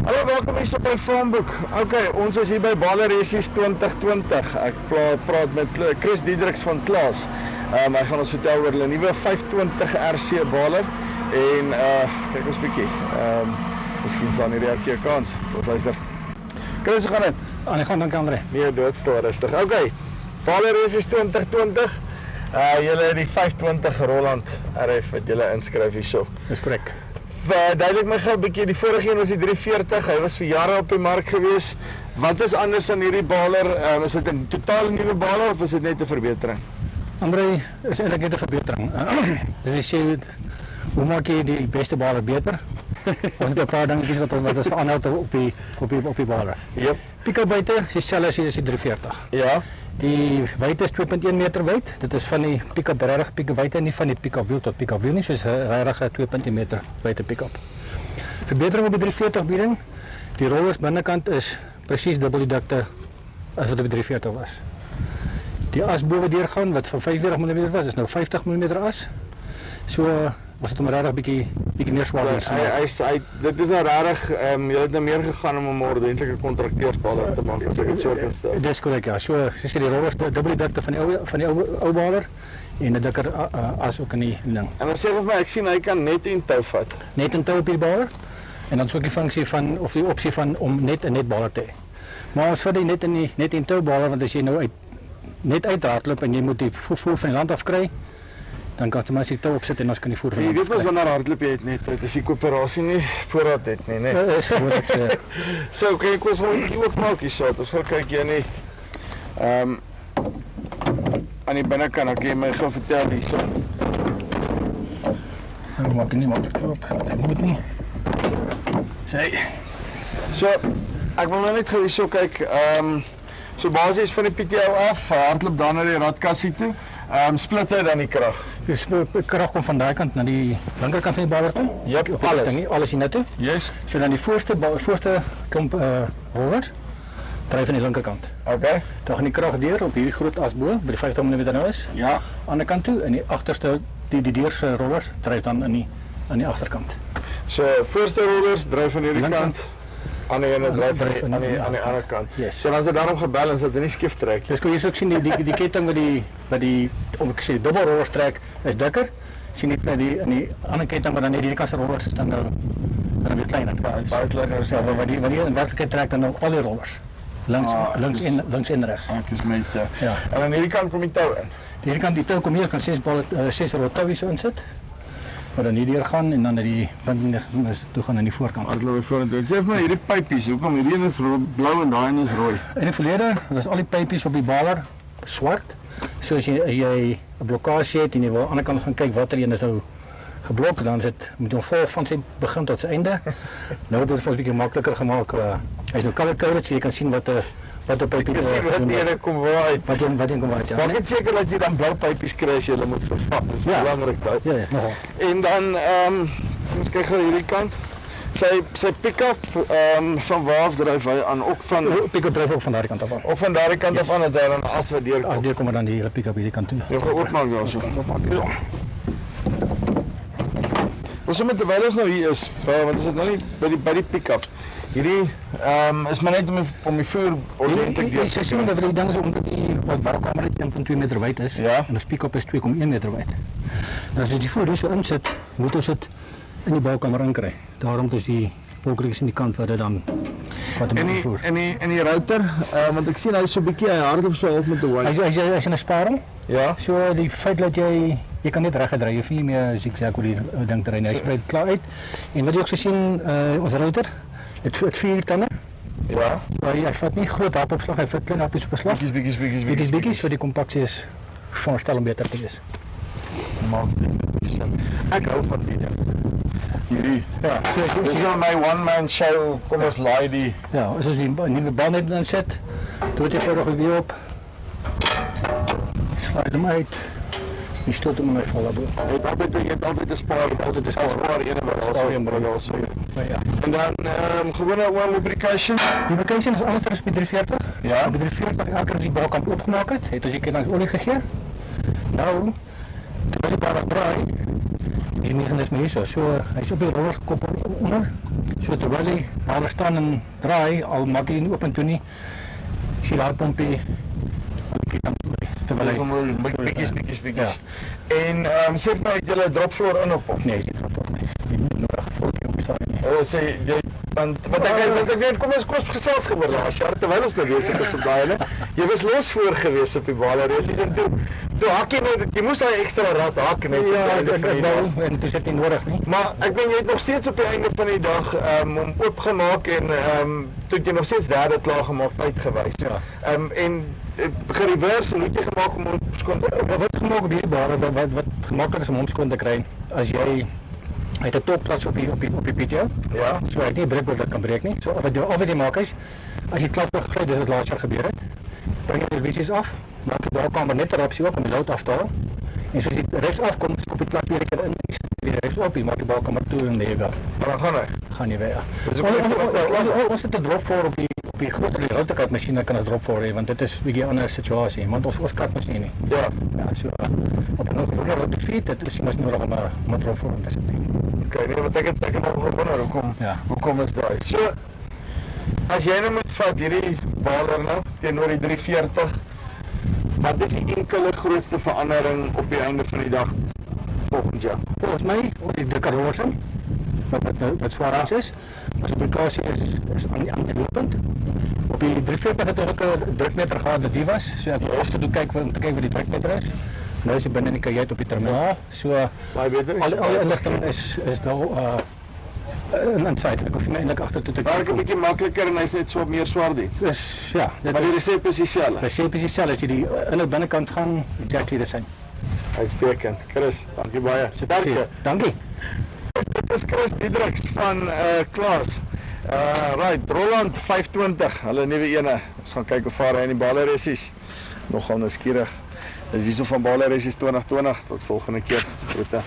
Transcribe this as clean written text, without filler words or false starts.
Hallo, welkom hier op my Farmboek. Okay, ons is hier by Baler Racing 2020. Ek praat met Chris Diedriks van Klaas. Hy gaan ons vertel oor hulle nuwe 520 RC Baler en kyk ons bietjie. Miskien staan hierdie ook 'n kans. Ons luister. Chris, hoe gaan dit? Aan die gang, dankie Andre. Nee, doodstil rustig. Okay. Baler Racing 2020. Julle het die 520 Roland RF wat julle inskryf hierso. Dis korrek. Duidelik my gou 'n bietjie, die vorige een was die 340, hy was vir jare op die mark gewees. Wat is anders aan hierdie baler? Is dit 'n totaal nuwe baler of is dit net 'n verbetering? Andre, is eintlik net 'n verbetering. Dit is sê, hoe maak jy die beste baler beter? Ons het 'n paar dingetjies wat ons verander op die baler. Yep. Pick-up buite is dieselfde as die 340. Ja. Die wyte is 2.1 meter wyd. Dit is van die pick-up regtig pick-up wyte, nie van die pick-up wiel tot pick-up wiel nie, soos regtig 2.1 meter wyte pick-up. Verbetering op die 340 bieding. Die rollers binnekant is presies dubbel die dikte as wat op die 340 was. Die as bowe deurgaan wat van 45 mm was, is nou 50 mm as. So was dit om regtig bietjie meer swaar te Hy dit is nou regtig jy het nou meer gegaan om 'n ordentlike kontrakteursbaler te maak as ek dit so kan stel. Dis korrek, ja. So sies die rollers dubbel die dikte van die ou baler en 'n dikker as ook in die ding. En dan sê vir my, ek sien hy kan net in tou vat. Net 'n tou op die baler en dan is ook die funksie van of die opsie van om net 'n netbaler te hê. Maar ons vat die net in tou baler, want as jy nou net uithardloop en jy moet die voer van die land af kry, dan kan jy maar die tou opsit en ons kan die voer van die land af kry. Jy weet mos wanneer hardloop jy het net, dit is die koöperasie nie voorraad het nie, né? Is goed ek sê. So, okay, ek was gewoon ook maak hier so, ons gaan kyk jy nie aan die binnekant, ok, my gaan vertel hier so. Nou maak ek nie makkelijk op, dat moet nie. Sê. So, ek wil nou net gou hier so kyk, so basis van die PTO af, hardloop dan na die radkassie toe, split hy dan die krag. Die krag kom van daai kant na die linkerkant van die baler toe. Yep, alles hier net toe. Yes. So dan die voorste klomp rollers dryf van die linkerkant. Okay. Dan gaan die krag deur op hierdie groot as bo, by die 50 mm nou is. Ja. Aan die kant toe en die agterste die deurse rollers dryf dan aan die agterkant. So voorste rollers dryf van hierdie kant. Aan die ene dryf aan die ander kant. Yes. So dan is dit daarom gebalans dat hy nie skief trek. Dis kon jy ook sien die ketting wat die om ek sê dubbel rollers trek is dikker. Sien net aan die ander ketting wat dan net hierdie kant se rollers is dan weer kleiner. Baie kleiner. Ja, wat die in werklikheid trek dan nou al die rollers. Links en regs. Ek is met ja. En aan hierdie kant kom die tou in. Hierdie kant die tou kom hier kan 6 rotouwies insit. Wat dan hier deur gaan en dan na die binding toe gaan aan die voorkant. Hardloop vorentoe. Ek sê vir my hierdie pypies, hoekom hierdie een is blou en daai een is rooi? In die verlede was al die pypies op die baler swart. So as jy 'n blokkade het en jy wil aan die ander kant gaan kyk watter een is nou geblok, dan moet jy vol van sy begin tot sy einde. Nou het dit vir 'n bietjie makliker gemaak. Hy's nou color-coded, so jy kan sien wat 'n pypie is. Jy sien wat die kom uit. Wat jy kom uit, ja. Maar net seker dat jy dan blou pypies kry as jy hulle moet vervat. Dis belangrik daai. Ja, nogal. En dan ons kyk gou hierdie kant. Sy pick-up van waar af dryf hy aan, ook van pick-up dryf ook van daardie kant af aan. Of van daardie kant af aan dat hy dan as wat deurkom. As deurkom dan die hele pick-up hierdie kant toe. Jy gaan oopmaak daarso. Ja. Ons moet terwyl ons nou hier is, want ons het nou nie by die pick-up. Hierdie is maar net om die vuur ordentlik deur te sien dat die ding is omdat die boukamer 1.2 meter wyd is, ja? En die pick-up is 2.1 meter wyd. Nou as jy die vuur hier so insit, moet ons dit in die boukamer inkry. Daarom is die wolkrieks in die kant wat dit dan voer. En die router, want ek sien hy is so 'n bietjie hardop so half met 'n wide. As jy 'n sparing? Ja. So die feit dat jy kan net reguit ry, jy hoef nie meer zigzag oor die ding te ry nie. Hy sprei klaar uit. En wat jy ook sien, ons router het 4 tande. Ja. So hy vat nie groot hapopslag, hy vat klein happies op beslag. Bietjies, so die kompaksie is veronderstel om beter te wees. Maak dit sin. Ek hou van die ding. Hierdie. Ja, so dis nou my one man show, kom ons laai die. Ja, as ons die nuwe band net dan sit, doet jy eenvoudig weer op. Sluit hom uit. Die stoot hom net vol daarbo. Jy het altyd 'n spaar, een wat so. Ja. En dan gewone oor lubrication. Lubrication is anders as by 340. Ja. By 340 elke keer as die balkant oopgemaak het as jy net olie gegee. Nou terwyl die baler draai, die mechanisme hier so, hy's op die roller gekoppel onder, so terwyl hy daar staan en draai, al maak hy nie oop en toe nie, as jy daar pompie, terwyl hy, Bietjies. En sê vir my, het julle 'n dropfloor in op hom? nee, hy is nie terug voor nie, nie nodig, voor die op die stadium nie. Hulle sê, want ek weet, kom ons gesels gehoor laas jaar, terwyl ons nou besig is op daai hulle, jy was los voor gewees op die Bale Racing en toe hak jy net, jy moes daai ekstra rad hak net op die einde van die dag. Wel, en toe is dit nie nodig nie. Maar ek meen, jy het nog steeds op die einde van die dag hom oopgemaak en toe het jy nog steeds derde klaar gemaak uitgewys. Ja. En gereverse en hoe het jy gemaak om hom skoon te kry? Wat gemaak op hierdie bare, wat gemaklik is om hom skoon te kry, as jy uit 'n topplaas op die PTO, Ja. so hy het nie 'n breekboot wat kan breek nie. So of wat jy maak is, as jy klas begry, dis wat laas jaar gebeur het, bring jy die visies af, maak die boukamer net 'n rapsie oop om die lood af te haal. En soos jy regs afkom, skop die klas weer 'n keer in, weer regs op, jy maak die boukamer toe en daar Dan gaan hy. gaan jy weer. Dis ook Ons het 'n drop voor op die groter rotorkat masjiene kan 'n drop voor hê, want dit is 'n bietjie 'n ander situasie, want ons katmasjien nie. Ja. Ja, so op 'n gewone rotorfiets, dit is mos nodig om 'n drop voor te sit. Okay, nee, want ek het nog gewonder hoekom is daai. So as jy nou moet vat hierdie Baler nou teenoor die 340, wat is die enkele grootste verandering op die einde van die dag volgens jou? Volgens my, op die Dekaroorse, wat swaar is, ons applikasie is aan die lopend. Op die 340 het ons ook 'n drukmeter gehad wat die was, so ek het eers gedoen om te kyk wat die drukmeter is. Nou is hy binne in die kajuit op die terminaal, so Baie beter. al die inligting is daar inside, ek hoef nie eintlik agter toe te Werk 'n bietjie makliker en hy's net so meer swaarder. Dus ja, Maar die resep is dieselfde. resep is dieselfde, as jy die in die binnekant gaan, exactly the same. Uitstekend. Chris, dankie baie. Sterkte. Dankie. Dit is Chris Diedriks van Klaas. Right, Roland 520, hulle nuwe ene. Ons gaan kyk of hy in die Bale Racing nogal nuuskierig. Dis hierso van Bale Racing 2020. Tot volgende keer. Groete.